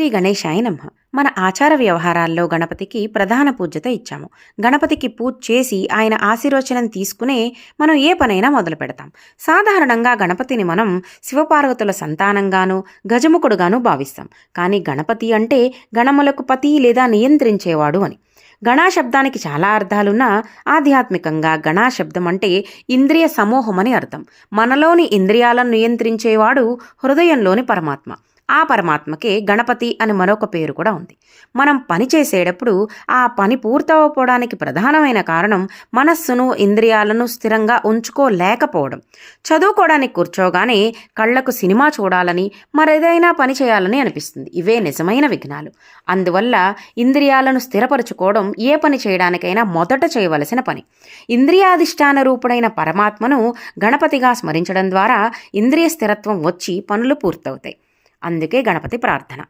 శ్రీ గణేశాయ నమః. మన ఆచార వ్యవహారాల్లో గణపతికి ప్రధాన పూజ్యత ఇచ్చాము. గణపతికి పూజ చేసి ఆయన ఆశీర్వచనం తీసుకునే మనం ఏ పనైనా మొదలు పెడతాం. సాధారణంగా గణపతిని మనం శివపార్వతుల సంతానంగాను గజముఖుడుగాను భావిస్తాం. కానీ గణపతి అంటే గణములకు పతి లేదా నియంత్రించేవాడు అని. గణా శబ్దానికి చాలా అర్థాలున్నా ఆధ్యాత్మికంగా గణా శబ్దం అంటే ఇంద్రియ సమూహం అని అర్థం. మనలోని ఇంద్రియాలను నియంత్రించేవాడు హృదయంలోని పరమాత్మ. ఆ పరమాత్మకే గణపతి అని మరొక పేరు కూడా ఉంది. మనం పని చేసేటప్పుడు ఆ పని పూర్తవకపోవడానికి ప్రధానమైన కారణం మనస్సును ఇంద్రియాలను స్థిరంగా ఉంచుకోలేకపోవడం. చదువుకోవడానికి కూర్చోగానే కళ్లకు సినిమా చూడాలని మరేదైనా పని చేయాలని అనిపిస్తుంది. ఇవే నిజమైన విఘ్నాలు. అందువల్ల ఇంద్రియాలను స్థిరపరచుకోవడం ఏ పని చేయడానికైనా మొదట చేయవలసిన పని. ఇంద్రియాధిష్టాన రూపుడైన పరమాత్మను గణపతిగా స్మరించడం ద్వారా ఇంద్రియ స్థిరత్వం వచ్చి పనులు పూర్తవుతాయి. అందుకే గణపతి ప్రార్థన.